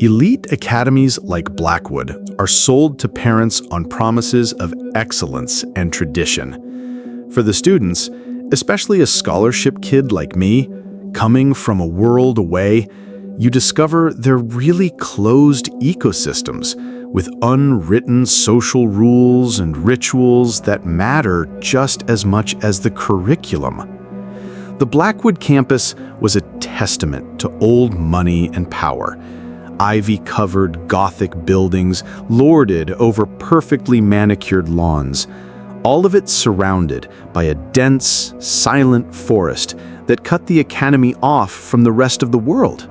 Elite academies like Blackwood are sold to parents on promises of excellence and tradition. For the students, especially a scholarship kid like me, coming from a world away, you discover they're really closed ecosystems with unwritten social rules and rituals that matter just as much as the curriculum. The Blackwood campus was a testament to old money and power. Ivy-covered Gothic buildings lorded over perfectly manicured lawns, all of it surrounded by a dense, silent forest that cut the academy off from the rest of the world.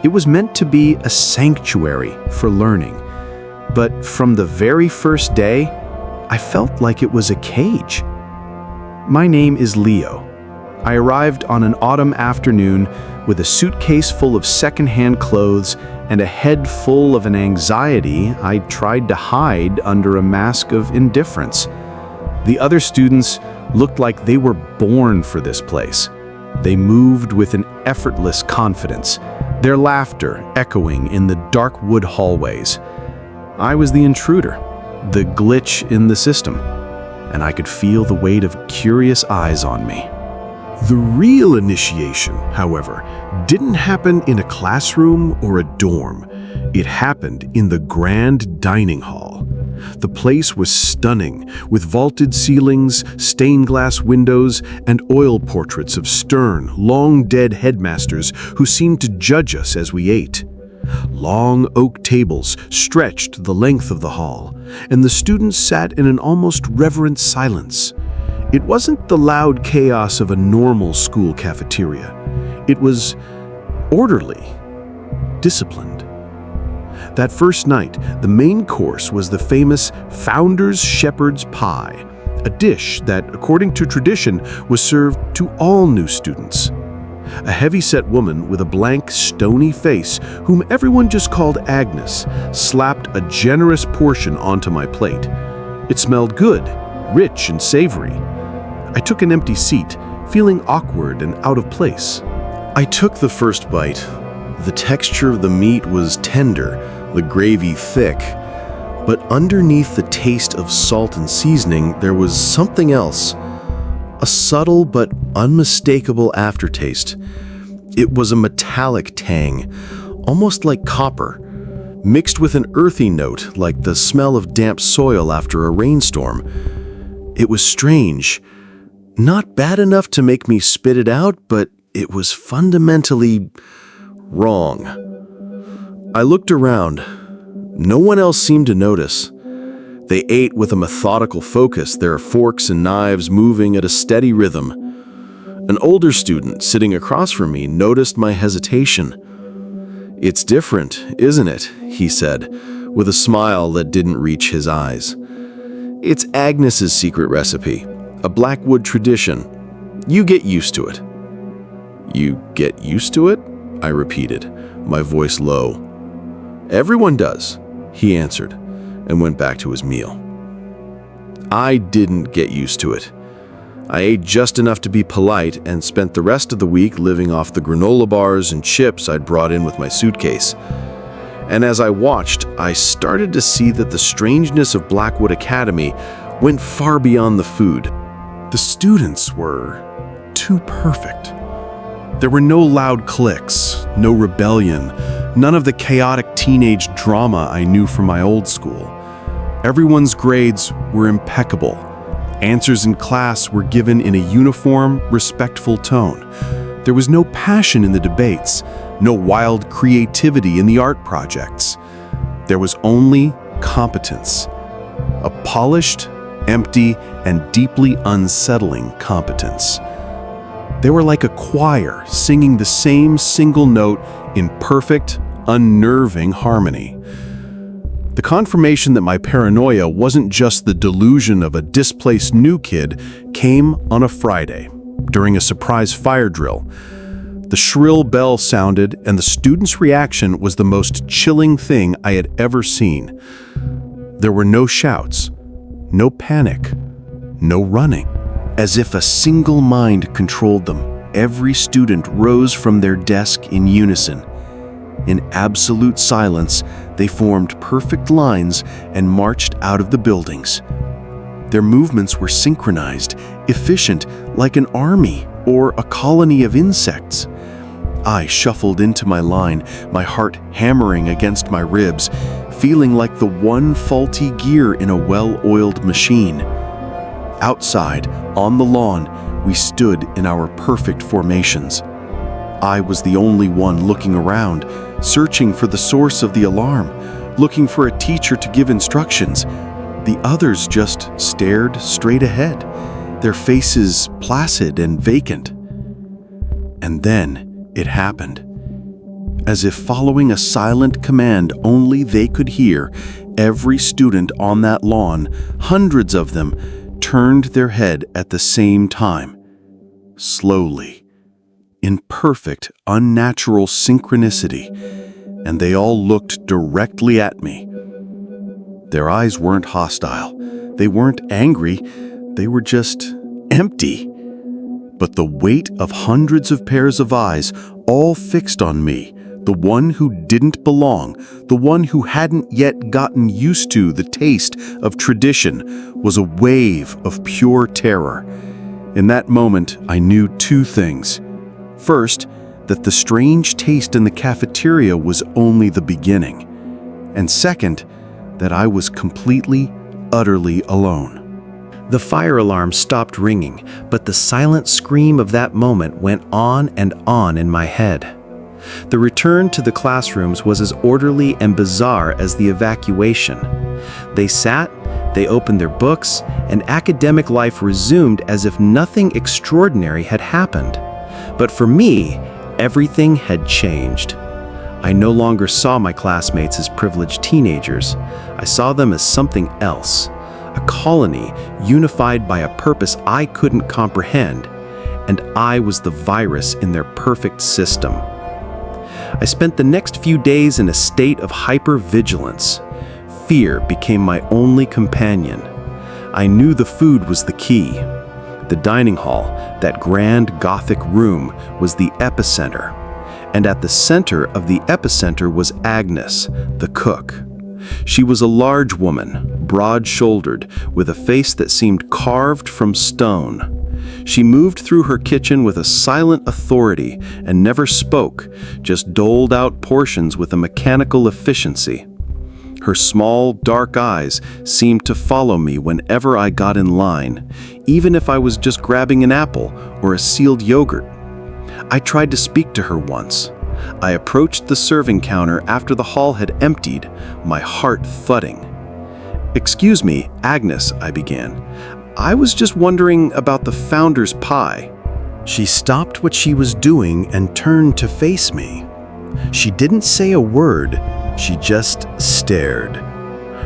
It was meant to be a sanctuary for learning, but from the very first day, I felt like it was a cage. My name is Leo. I arrived on an autumn afternoon with a suitcase full of secondhand clothes and a head full of an anxiety I tried to hide under a mask of indifference. The other students looked like they were born for this place. They moved with an effortless confidence, their laughter echoing in the dark wood hallways. I was the intruder, the glitch in the system, and I could feel the weight of curious eyes on me. The real initiation, however, didn't happen in a classroom or a dorm. It happened in the grand dining hall. The place was stunning, with vaulted ceilings, stained glass windows, and oil portraits of stern, long-dead headmasters who seemed to judge us as we ate. Long oak tables stretched the length of the hall, and the students sat in an almost reverent silence. It wasn't the loud chaos of a normal school cafeteria. It was orderly, disciplined. That first night, the main course was the famous Founder's Shepherd's Pie, a dish that, according to tradition, was served to all new students. A heavy-set woman with a blank, stony face, whom everyone just called Agnes, slapped a generous portion onto my plate. It smelled good, rich and savory. I took an empty seat, feeling awkward and out of place. I took the first bite. The texture of the meat was tender, the gravy thick, but underneath the taste of salt and seasoning, there was something else. A subtle but unmistakable aftertaste. It was a metallic tang, almost like copper, mixed with an earthy note like the smell of damp soil after a rainstorm. It was strange. Not bad enough to make me spit it out, but it was fundamentally wrong. I looked around. No one else seemed to notice. They ate with a methodical focus, their forks and knives moving at a steady rhythm. An older student sitting across from me noticed my hesitation. "It's different, isn't it?" he said, with a smile that didn't reach his eyes. "It's Agnes's secret recipe, a Blackwood tradition. You get used to it." "You get used to it?" I repeated, my voice low. "Everyone does," he answered, and went back to his meal. I didn't get used to it. I ate just enough to be polite and spent the rest of the week living off the granola bars and chips I'd brought in with my suitcase. And as I watched, I started to see that the strangeness of Blackwood Academy went far beyond the food. The students were too perfect. There were no loud cliques, no rebellion, none of the chaotic teenage drama I knew from my old school. Everyone's grades were impeccable. Answers in class were given in a uniform, respectful tone. There was no passion in the debates, no wild creativity in the art projects. There was only competence. A polished, empty, and deeply unsettling competence. They were like a choir singing the same single note in perfect, unnerving harmony. The confirmation that my paranoia wasn't just the delusion of a displaced new kid came on a Friday, during a surprise fire drill. The shrill bell sounded, and the students' reaction was the most chilling thing I had ever seen. There were no shouts, no panic, no running. As if a single mind controlled them, every student rose from their desk in unison. In absolute silence, they formed perfect lines and marched out of the buildings. Their movements were synchronized, efficient, like an army or a colony of insects. I shuffled into my line, my heart hammering against my ribs, feeling like the one faulty gear in a well-oiled machine. Outside, on the lawn, we stood in our perfect formations. I was the only one looking around, searching for the source of the alarm, looking for a teacher to give instructions. The others just stared straight ahead, their faces placid and vacant. And then it happened. As if following a silent command only they could hear, every student on that lawn, hundreds of them, turned their head at the same time. Slowly, in perfect, unnatural synchronicity, and they all looked directly at me. Their eyes weren't hostile, they weren't angry, they were just empty. But the weight of hundreds of pairs of eyes, all fixed on me, the one who didn't belong, the one who hadn't yet gotten used to the taste of tradition, was a wave of pure terror. In that moment, I knew two things. First, that the strange taste in the cafeteria was only the beginning. And second, that I was completely, utterly alone. The fire alarm stopped ringing, but the silent scream of that moment went on and on in my head. The return to the classrooms was as orderly and bizarre as the evacuation. They sat, they opened their books, and academic life resumed as if nothing extraordinary had happened. But for me, everything had changed. I no longer saw my classmates as privileged teenagers. I saw them as something else, a colony unified by a purpose I couldn't comprehend, and I was the virus in their perfect system. I spent the next few days in a state of hyper-vigilance. Fear became my only companion. I knew the food was the key. The dining hall, that grand Gothic room, was the epicenter. And at the center of the epicenter was Agnes, the cook. She was a large woman, broad-shouldered, with a face that seemed carved from stone. She moved through her kitchen with a silent authority and never spoke, just doled out portions with a mechanical efficiency. Her small, dark eyes seemed to follow me whenever I got in line, even if I was just grabbing an apple or a sealed yogurt. I tried to speak to her once. I approached the serving counter after the hall had emptied, my heart thudding. "Excuse me, Agnes," I began. "I was just wondering about the founder's pie." She stopped what she was doing and turned to face me. She didn't say a word, she just stared.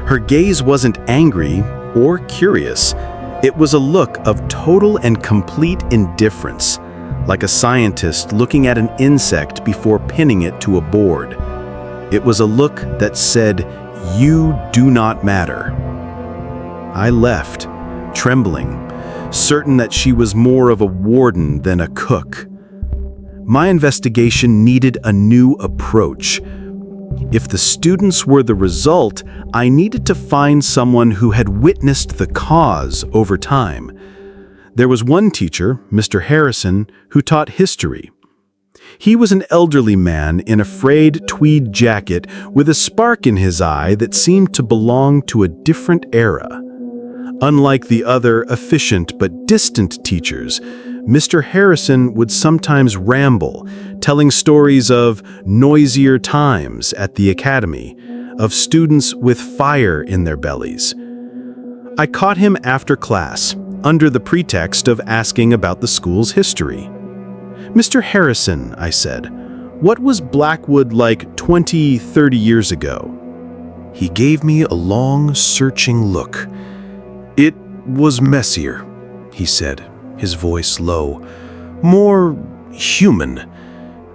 Her gaze wasn't angry or curious. It was a look of total and complete indifference, like a scientist looking at an insect before pinning it to a board. It was a look that said, "You do not matter." I left, trembling, certain that she was more of a warden than a cook. My investigation needed a new approach. If the students were the result, I needed to find someone who had witnessed the cause over time. There was one teacher, Mr. Harrison, who taught history. He was an elderly man in a frayed tweed jacket with a spark in his eye that seemed to belong to a different era. Unlike the other efficient but distant teachers, Mr. Harrison would sometimes ramble, telling stories of noisier times at the academy, of students with fire in their bellies. I caught him after class, under the pretext of asking about the school's history. "Mr. Harrison," I said, "what was Blackwood like 20, 30 years ago?" He gave me a long, searching look. "It was messier," he said, his voice low. "More human.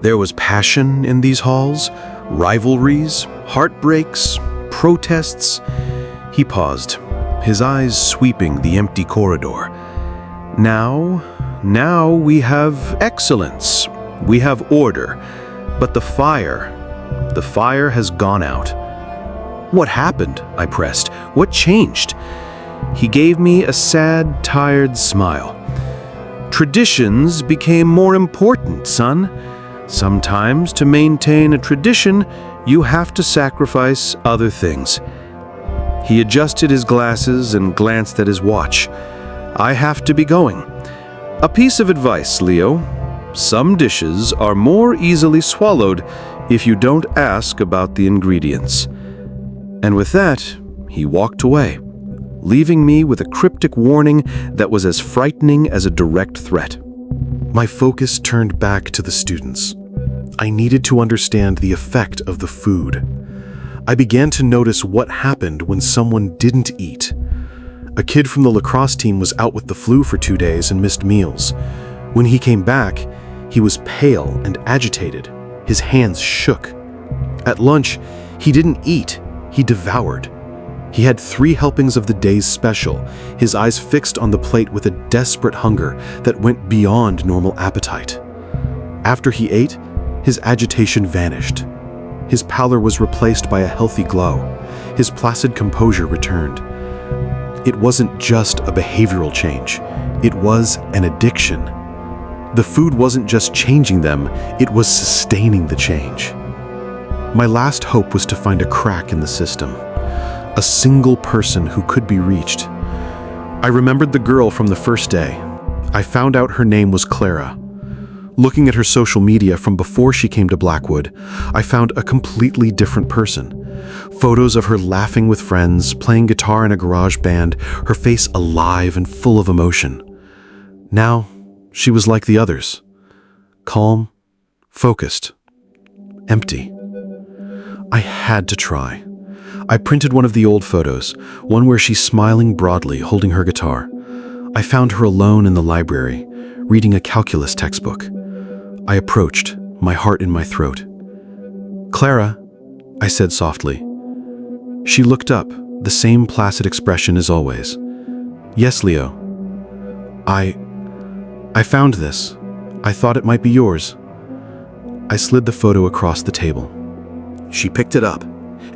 There was passion in these halls, rivalries, heartbreaks, protests." He paused, his eyes sweeping the empty corridor. Now we have excellence. We have order. But the fire, The fire has gone out." "What happened?" I pressed. "What changed?" He gave me a sad, tired smile. "Traditions became more important, son. Sometimes to maintain a tradition, you have to sacrifice other things." He adjusted his glasses and glanced at his watch. "I have to be going. A piece of advice, Leo. Some dishes are more easily swallowed if you don't ask about the ingredients." And with that, he walked away, leaving me with a cryptic warning that was as frightening as a direct threat. My focus turned back to the students. I needed to understand the effect of the food. I began to notice what happened when someone didn't eat. A kid from the lacrosse team was out with the flu for 2 days and missed meals. When he came back, he was pale and agitated. His hands shook. At lunch, he didn't eat, he devoured. He had 3 helpings of the day's special, his eyes fixed on the plate with a desperate hunger that went beyond normal appetite. After he ate, his agitation vanished. His pallor was replaced by a healthy glow. His placid composure returned. It wasn't just a behavioral change, it was an addiction. The food wasn't just changing them, it was sustaining the change. My last hope was to find a crack in the system, a single person who could be reached. I remembered the girl from the first day. I found out her name was Clara. Looking at her social media from before she came to Blackwood, I found a completely different person. Photos of her laughing with friends, playing guitar in a garage band, her face alive and full of emotion. Now, she was like the others. Calm, focused, empty. I had to try. I printed one of the old photos, one where she's smiling broadly, holding her guitar. I found her alone in the library, reading a calculus textbook. I approached, my heart in my throat. "Clara," I said softly. She looked up, the same placid expression as always. "Yes, Leo. I found this. I thought it might be yours." I slid the photo across the table. She picked it up,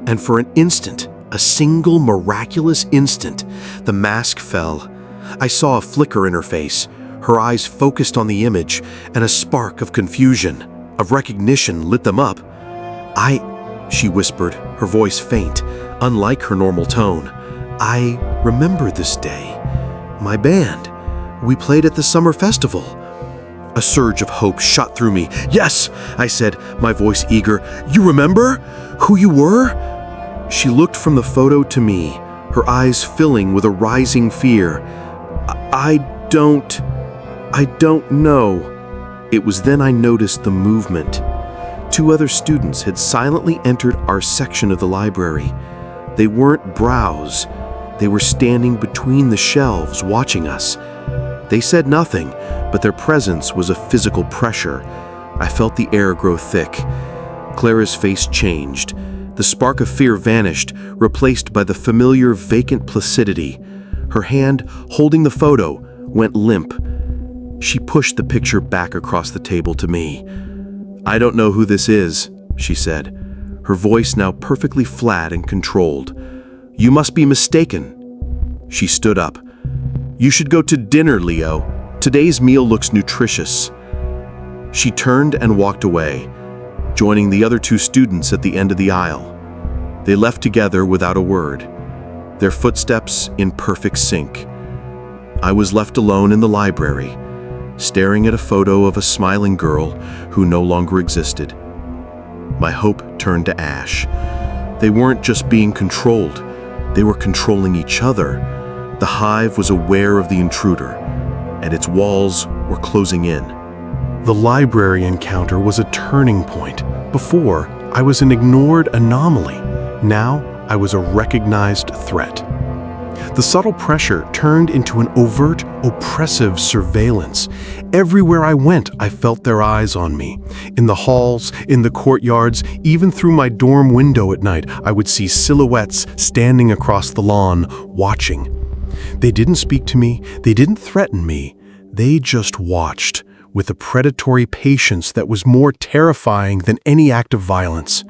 and for an instant, a single miraculous instant, the mask fell. I saw a flicker in her face, her eyes focused on the image, and a spark of confusion, of recognition lit them up. She whispered, her voice faint, unlike her normal tone. "I remember this day. My band. We played at the summer festival." A surge of hope shot through me. "Yes," I said, my voice eager. "You remember who you were?" She looked from the photo to me, her eyes filling with a rising fear. I don't know." It was then I noticed the movement. 2 other students had silently entered our section of the library. They weren't brows. They were standing between the shelves, watching us. They said nothing, but their presence was a physical pressure. I felt the air grow thick. Clara's face changed. The spark of fear vanished, replaced by the familiar vacant placidity. Her hand, holding the photo, went limp. She pushed the picture back across the table to me. "I don't know who this is," she said, her voice now perfectly flat and controlled. "You must be mistaken." She stood up. "You should go to dinner, Leo. Today's meal looks nutritious." She turned and walked away, joining the other 2 students at the end of the aisle. They left together without a word, their footsteps in perfect sync. I was left alone in the library, staring at a photo of a smiling girl who no longer existed. My hope turned to ash. They weren't just being controlled, they were controlling each other. The hive was aware of the intruder, and its walls were closing in. The library encounter was a turning point. Before, I was an ignored anomaly. Now, I was a recognized threat. The subtle pressure turned into an overt, oppressive surveillance. Everywhere I went, I felt their eyes on me. In the halls, in the courtyards, even through my dorm window at night, I would see silhouettes standing across the lawn, watching. They didn't speak to me, they didn't threaten me. They just watched, with a predatory patience that was more terrifying than any act of violence.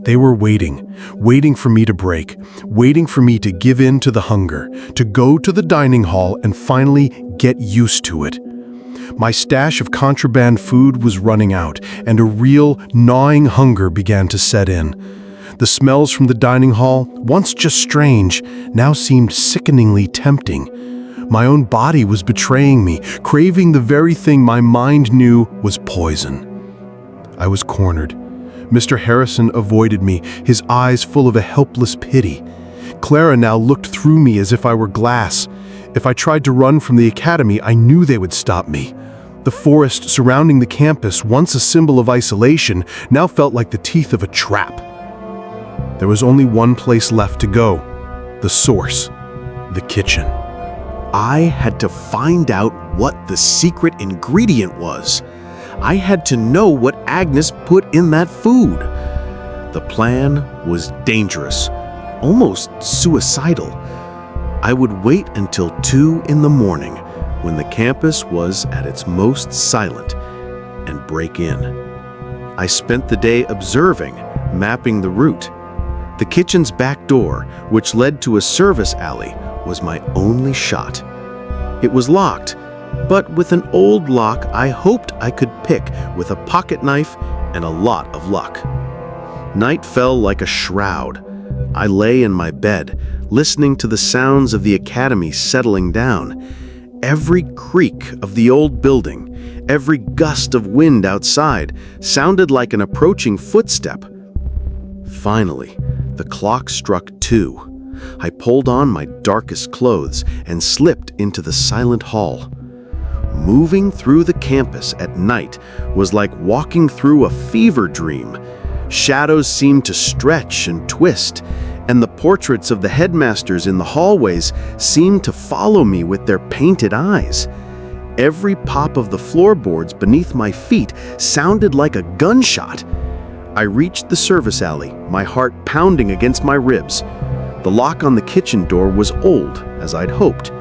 They were waiting for me to break, waiting for me to give in to the hunger, to go to the dining hall and finally get used to it. My stash of contraband food was running out, and a real, gnawing hunger began to set in. The smells from the dining hall, once just strange, now seemed sickeningly tempting. My own body was betraying me, craving the very thing my mind knew was poison. I was cornered. Mr. Harrison avoided me, his eyes full of a helpless pity. Clara now looked through me as if I were glass. If I tried to run from the academy, I knew they would stop me. The forest surrounding the campus, once a symbol of isolation, now felt like the teeth of a trap. There was only one place left to go, the source, the kitchen. I had to find out what the secret ingredient was. I had to know what Agnes put in that food. The plan was dangerous, almost suicidal. I would wait until 2 in the morning, when the campus was at its most silent, and break in. I spent the day observing, mapping the route. The kitchen's back door, which led to a service alley, was my only shot. It was locked, but with an old lock I hoped I could pick with a pocket knife and a lot of luck. Night fell like a shroud. I lay in my bed, listening to the sounds of the academy settling down. Every creak of the old building, every gust of wind outside sounded like an approaching footstep. Finally, the clock struck 2. I pulled on my darkest clothes and slipped into the silent hall. Moving through the campus at night was like walking through a fever dream. Shadows seemed to stretch and twist, and the portraits of the headmasters in the hallways seemed to follow me with their painted eyes. Every pop of the floorboards beneath my feet sounded like a gunshot. I reached the service alley, my heart pounding against my ribs. The lock on the kitchen door was old, as I'd hoped.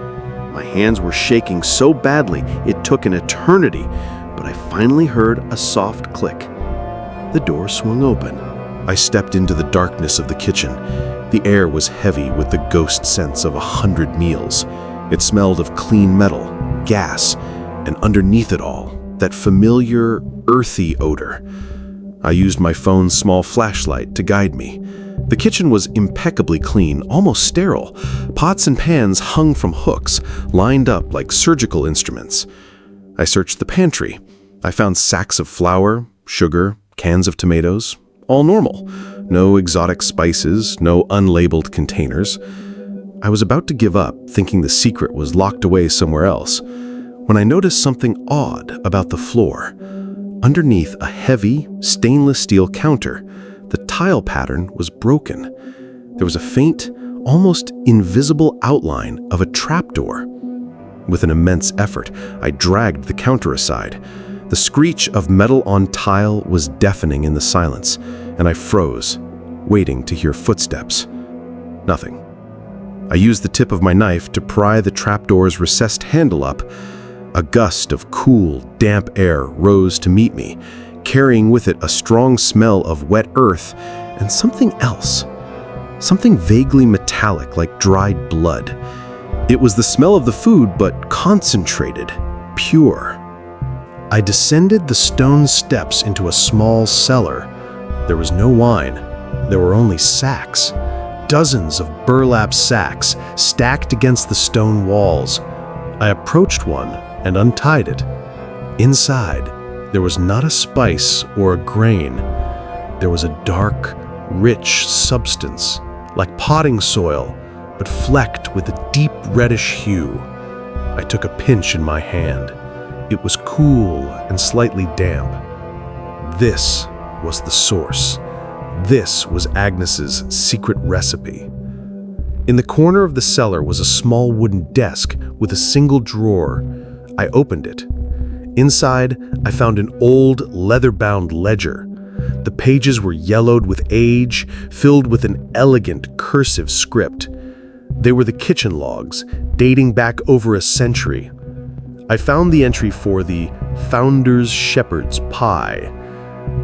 My hands were shaking so badly it took an eternity, but I finally heard a soft click. The door swung open. I stepped into the darkness of the kitchen. The air was heavy with the ghost scents of 100 meals. It smelled of clean metal, gas, and underneath it all, that familiar, earthy odor. I used my phone's small flashlight to guide me. The kitchen was impeccably clean, almost sterile. Pots and pans hung from hooks, lined up like surgical instruments. I searched the pantry. I found sacks of flour, sugar, cans of tomatoes, all normal. No exotic spices, no unlabeled containers. I was about to give up, thinking the secret was locked away somewhere else, when I noticed something odd about the floor. Underneath a heavy, stainless steel counter, the tile pattern was broken. There was a faint, almost invisible outline of a trapdoor. With an immense effort, I dragged the counter aside. The screech of metal on tile was deafening in the silence, and I froze, waiting to hear footsteps. Nothing. I used the tip of my knife to pry the trapdoor's recessed handle up. A gust of cool, damp air rose to meet me, carrying with it a strong smell of wet earth and something else. Something vaguely metallic like dried blood. It was the smell of the food, but concentrated, pure. I descended the stone steps into a small cellar. There was no wine. There were only sacks. Dozens of burlap sacks stacked against the stone walls. I approached one and untied it. Inside, there was not a spice or a grain. There was a dark, rich substance, like potting soil, but flecked with a deep reddish hue. I took a pinch in my hand. It was cool and slightly damp. This was the source. This was Agnes's secret recipe. In the corner of the cellar was a small wooden desk with a single drawer. I opened it. Inside, I found an old, leather-bound ledger. The pages were yellowed with age, filled with an elegant, cursive script. They were the kitchen logs, dating back over a century. I found the entry for the Founder's Shepherd's Pie.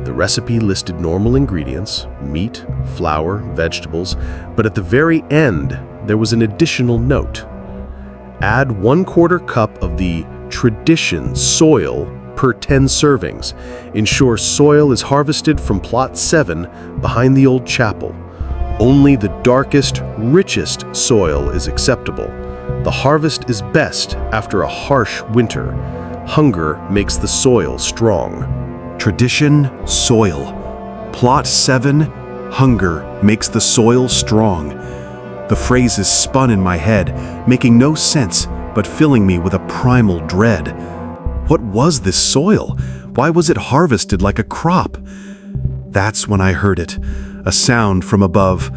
The recipe listed normal ingredients, meat, flour, vegetables, but at the very end, there was an additional note. Add 1/4 cup of the tradition soil per 10 servings. Ensure soil is harvested from plot 7 behind the old chapel. Only the darkest, richest soil is acceptable. The harvest is best after a harsh winter. Hunger makes the soil strong. Tradition, soil. Plot 7, hunger makes the soil strong. The phrases spun in my head, making no sense, but filling me with a primal dread. What was this soil? Why was it harvested like a crop? That's when I heard it, a sound from above,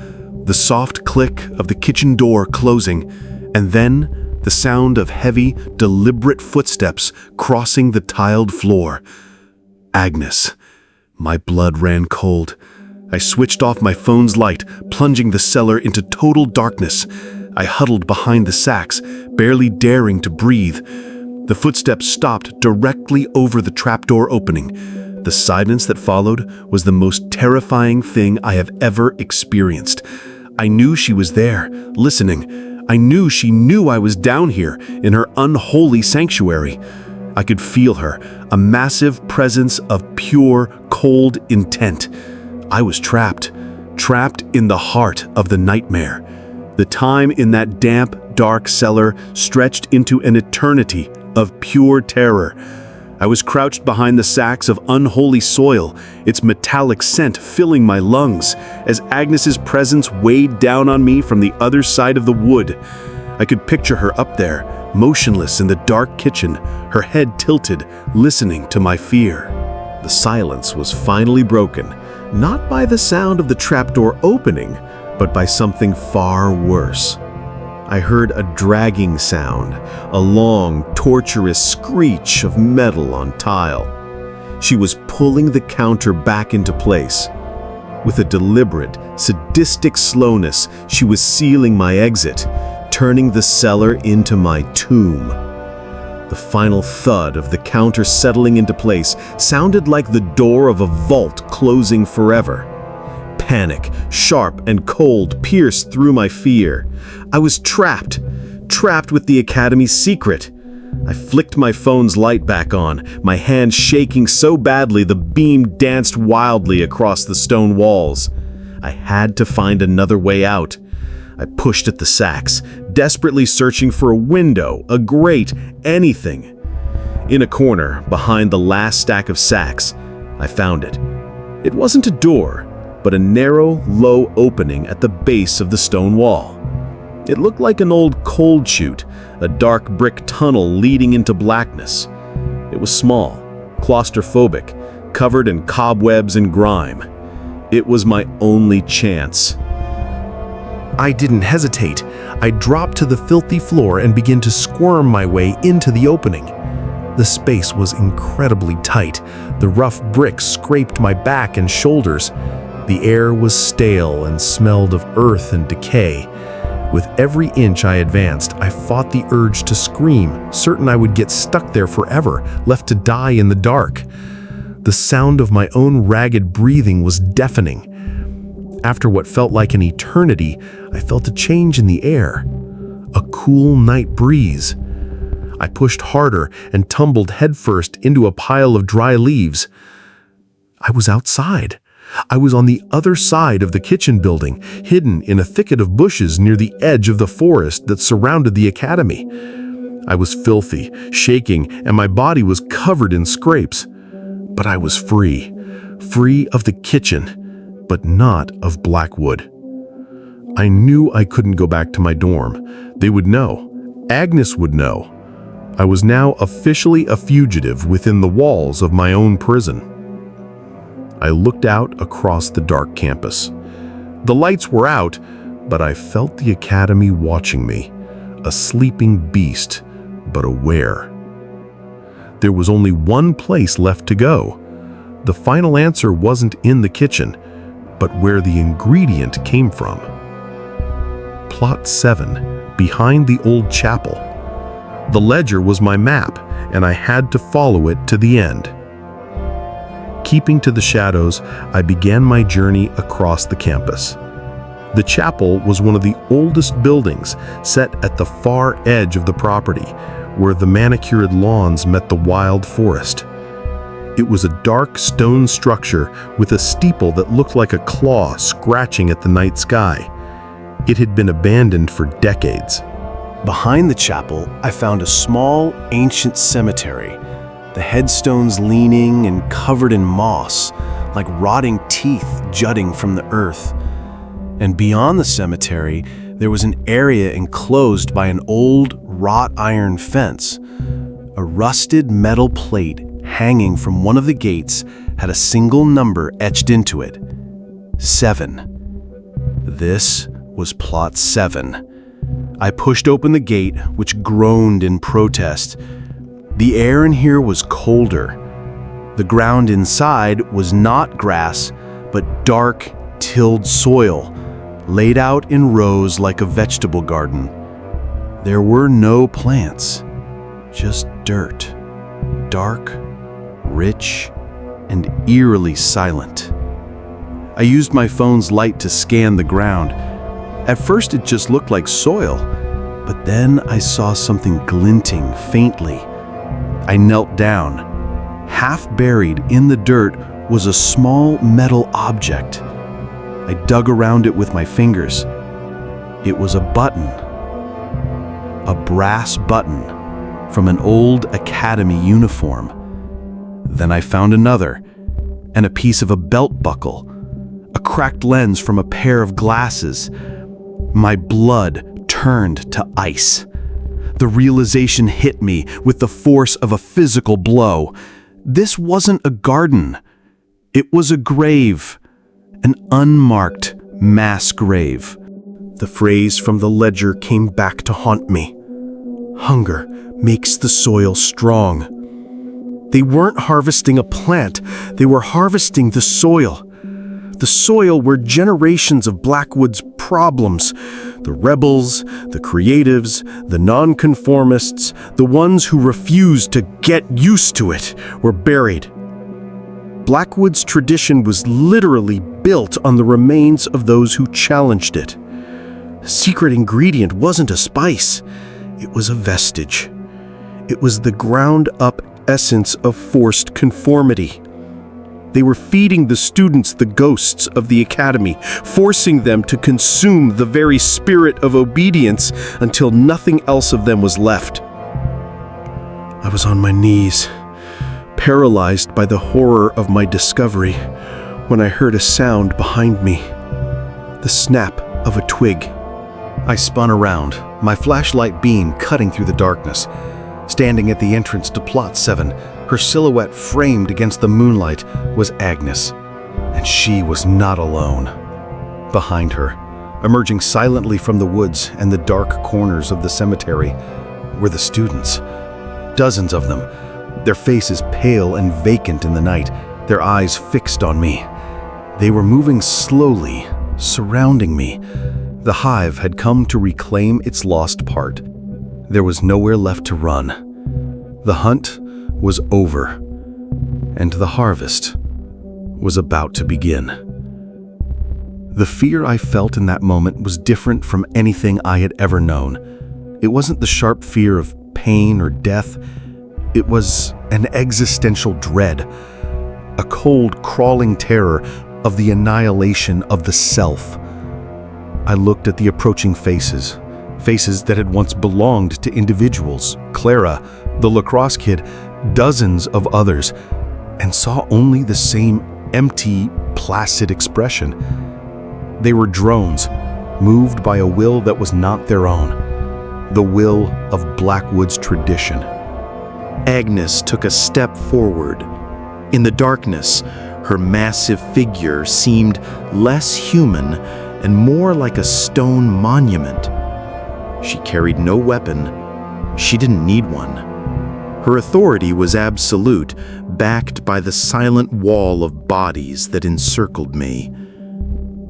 the soft click of the kitchen door closing, and then the sound of heavy, deliberate footsteps crossing the tiled floor. Agnes. My blood ran cold. I switched off my phone's light, plunging the cellar into total darkness. I huddled behind the sacks, barely daring to breathe. The footsteps stopped directly over the trapdoor opening. The silence that followed was the most terrifying thing I have ever experienced. I knew she was there, listening. I knew she knew I was down here in her unholy sanctuary. I could feel her, a massive presence of pure, cold intent. I was trapped in the heart of the nightmare. The time in that damp, dark cellar stretched into an eternity of pure terror. I was crouched behind the sacks of unholy soil, its metallic scent filling my lungs, as Agnes's presence weighed down on me from the other side of the wood. I could picture her up there, motionless in the dark kitchen, her head tilted, listening to my fear. The silence was finally broken, not by the sound of the trapdoor opening, but by something far worse. I heard a dragging sound, a long, torturous screech of metal on tile. She was pulling the counter back into place. With a deliberate, sadistic slowness, she was sealing my exit, turning the cellar into my tomb. The final thud of the counter settling into place sounded like the door of a vault closing forever. Panic, sharp and cold, pierced through my fear. I was trapped with the Academy's secret. I flicked my phone's light back on, my hand shaking so badly the beam danced wildly across the stone walls. I had to find another way out. I pushed at the sacks, desperately searching for a window, a grate, anything. In a corner, behind the last stack of sacks, I found it. It wasn't a door, but a narrow, low opening at the base of the stone wall. It looked like an old cold chute, a dark brick tunnel leading into blackness. It was small, claustrophobic, covered in cobwebs and grime. It was my only chance. I didn't hesitate. I dropped to the filthy floor and began to squirm my way into the opening. The space was incredibly tight. The rough bricks scraped my back and shoulders. The air was stale and smelled of earth and decay. With every inch I advanced, I fought the urge to scream, certain I would get stuck there forever, left to die in the dark. The sound of my own ragged breathing was deafening. After what felt like an eternity, I felt a change in the air, a cool night breeze. I pushed harder and tumbled headfirst into a pile of dry leaves. I was outside. I was on the other side of the kitchen building, hidden in a thicket of bushes near the edge of the forest that surrounded the academy. I was filthy, shaking, and my body was covered in scrapes. But I was free of the kitchen, but not of Blackwood. I knew I couldn't go back to my dorm. They would know. Agnes would know. I was now officially a fugitive within the walls of my own prison. I looked out across the dark campus. The lights were out, but I felt the academy watching me, a sleeping beast, but aware. There was only one place left to go. The final answer wasn't in the kitchen, but where the ingredient came from. Plot 7, behind the old chapel. The ledger was my map, and I had to follow it to the end. Keeping to the shadows, I began my journey across the campus. The chapel was one of the oldest buildings, set at the far edge of the property, where the manicured lawns met the wild forest. It was a dark stone structure with a steeple that looked like a claw scratching at the night sky. It had been abandoned for decades. Behind the chapel, I found a small, ancient cemetery, the headstones leaning and covered in moss, like rotting teeth jutting from the earth. And beyond the cemetery, there was an area enclosed by an old wrought iron fence. A rusted metal plate hanging from one of the gates had a single number etched into it: 7. This was Plot 7. I pushed open the gate, which groaned in protest. The air in here was colder. The ground inside was not grass, but dark, tilled soil, laid out in rows like a vegetable garden. There were no plants, just dirt, dark, rich, and eerily silent. I used my phone's light to scan the ground. At first it just looked like soil, but then I saw something glinting faintly. I knelt down. Half buried in the dirt was a small metal object. I dug around it with my fingers. It was a button. A brass button from an old academy uniform. Then I found another, and a piece of a belt buckle, a cracked lens from a pair of glasses. My blood turned to ice. The realization hit me with the force of a physical blow. This wasn't a garden. It was a grave, an unmarked mass grave. The phrase from the ledger came back to haunt me. Hunger makes the soil strong. They weren't harvesting a plant, they were harvesting the soil. The soil where generations of Blackwood's problems, the rebels, the creatives, the nonconformists, the ones who refused to get used to it, were buried. Blackwood's tradition was literally built on the remains of those who challenged it. The secret ingredient wasn't a spice, it was a vestige. It was the ground-up essence of forced conformity. They were feeding the students the ghosts of the academy, forcing them to consume the very spirit of obedience until nothing else of them was left. I was on my knees, paralyzed by the horror of my discovery, when I heard a sound behind me, the snap of a twig. I spun around, my flashlight beam cutting through the darkness. Standing at the entrance to Plot 7, her silhouette framed against the moonlight, was Agnes. And she was not alone. Behind her, emerging silently from the woods and the dark corners of the cemetery, were the students. Dozens of them, their faces pale and vacant in the night, their eyes fixed on me. They were moving slowly, surrounding me. The hive had come to reclaim its lost part. There was nowhere left to run. The hunt was over, and the harvest was about to begin. The fear I felt in that moment was different from anything I had ever known. It wasn't the sharp fear of pain or death. It was an existential dread, a cold, crawling terror of the annihilation of the self. I looked at the approaching faces that had once belonged to individuals, Clara, the lacrosse kid, dozens of others, and saw only the same empty, placid expression. They were drones, moved by a will that was not their own, the will of Blackwood's tradition. Agnes took a step forward. In the darkness, her massive figure seemed less human and more like a stone monument. She carried no weapon. She didn't need one. Her authority was absolute, backed by the silent wall of bodies that encircled me.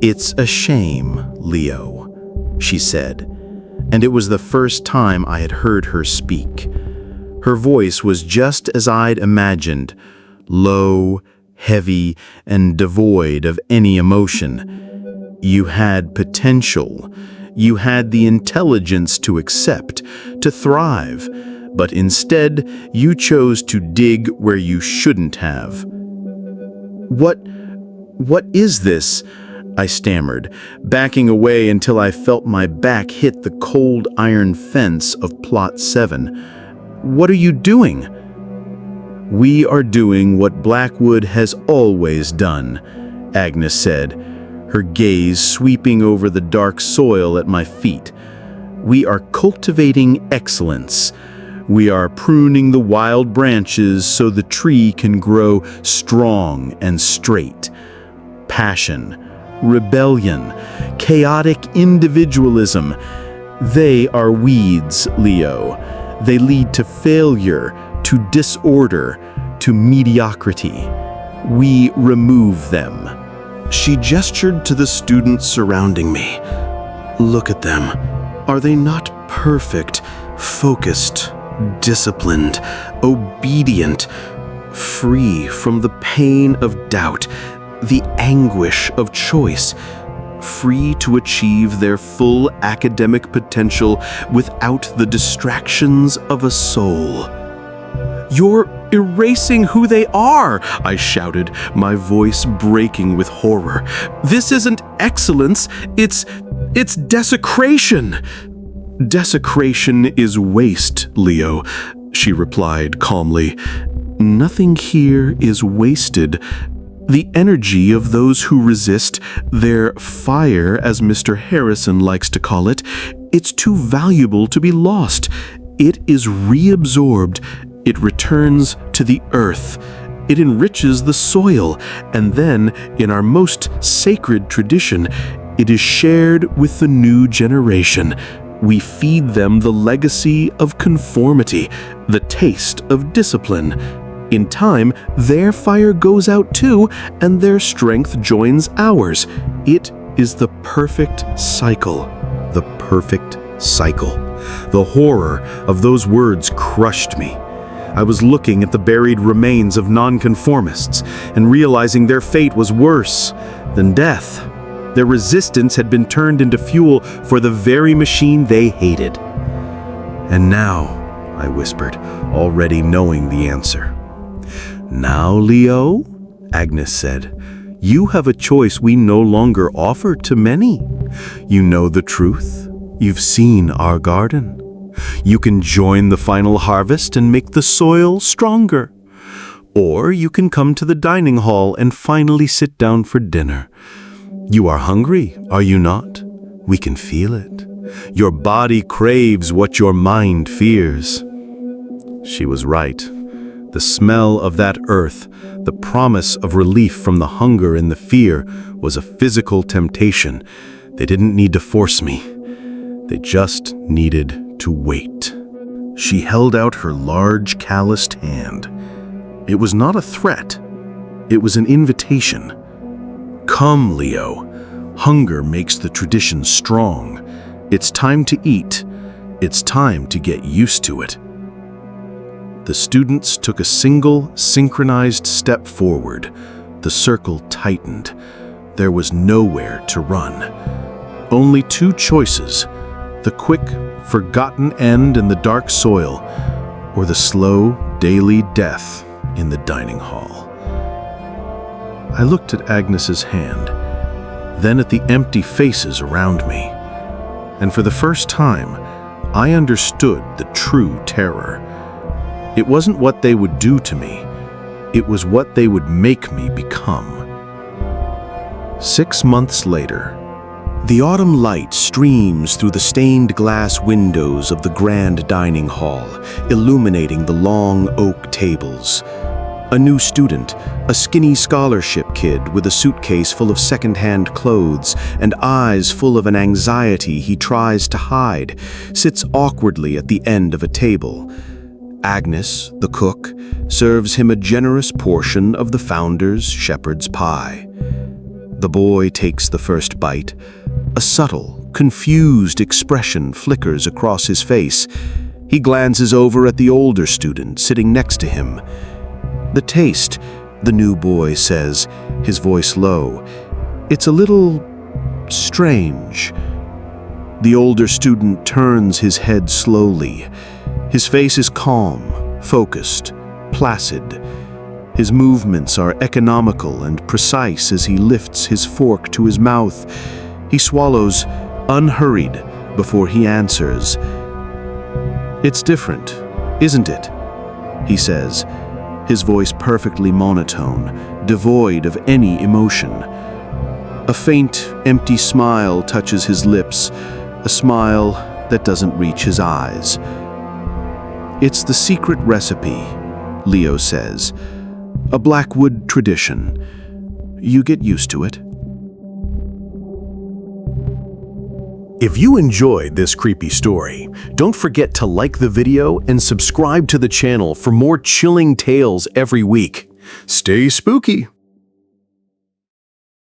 "It's a shame, Leo," she said, and it was the first time I had heard her speak. Her voice was just as I'd imagined, low, heavy and devoid of any emotion. You had potential. You had the intelligence to accept, to thrive, but instead you chose to dig where you shouldn't have. What is this?" I stammered, backing away until I felt my back hit the cold iron fence of Plot 7. "What are you doing?" "We are doing what Blackwood has always done," Agnes said, her gaze sweeping over the dark soil at my feet. "We are cultivating excellence. We are pruning the wild branches so the tree can grow strong and straight. Passion, rebellion, chaotic individualism. They are weeds, Leo. They lead to failure, to disorder, to mediocrity. We remove them." She gestured to the students surrounding me. "Look at them. Are they not perfect, focused, disciplined, obedient, free from the pain of doubt, the anguish of choice, free to achieve their full academic potential without the distractions of a soul?" "You're erasing who they are!" I shouted, my voice breaking with horror. "This isn't excellence, it's desecration!" "Desecration is waste, Leo," she replied calmly. "Nothing here is wasted. The energy of those who resist, their fire, as Mr. Harrison likes to call it, it's too valuable to be lost. It is reabsorbed. It returns to the earth. It enriches the soil, and then, in our most sacred tradition, it is shared with the new generation. We feed them the legacy of conformity, the taste of discipline. In time, their fire goes out too, and their strength joins ours. It is the perfect cycle." The perfect cycle. The horror of those words crushed me. I was looking at the buried remains of nonconformists and realizing their fate was worse than death. Their resistance had been turned into fuel for the very machine they hated. "And now," I whispered, already knowing the answer. "Now, Leo," Agnes said, "you have a choice we no longer offer to many. You know the truth. You've seen our garden. You can join the final harvest and make the soil stronger. Or you can come to the dining hall and finally sit down for dinner. You are hungry, are you not? We can feel it. Your body craves what your mind fears." She was right. The smell of that earth, the promise of relief from the hunger and the fear, was a physical temptation. They didn't need to force me. They just needed to wait. She held out her large, calloused hand. It was not a threat. It was an invitation. "Come, Leo. Hunger makes the tradition strong. It's time to eat. It's time to get used to it." The students took a single, synchronized step forward. The circle tightened. There was nowhere to run. Only two choices: the quick, forgotten end in the dark soil, or the slow, daily death in the dining hall. I looked at Agnes's hand, then at the empty faces around me, and for the first time, I understood the true terror. It wasn't what they would do to me, it was what they would make me become. 6 months later, the autumn light streams through the stained glass windows of the grand dining hall, illuminating the long oak tables. A new student, a skinny scholarship kid with a suitcase full of second-hand clothes and eyes full of an anxiety he tries to hide, sits awkwardly at the end of a table. Agnes, the cook, serves him a generous portion of the founder's shepherd's pie. The boy takes the first bite. A subtle, confused expression flickers across his face. He glances over at the older student sitting next to him. The taste, the new boy says, his voice low. "It's a little strange." The older student turns his head slowly. His face is calm, focused, placid. His movements are economical and precise as he lifts his fork to his mouth. He swallows, unhurried, before he answers. "It's different, isn't it?" he says, his voice perfectly monotone, devoid of any emotion. A faint, empty smile touches his lips, a smile that doesn't reach his eyes. "It's the secret recipe," Leo says. "A Blackwood tradition. You get used to it." If you enjoyed this creepy story, don't forget to like the video and subscribe to the channel for more chilling tales every week. Stay spooky!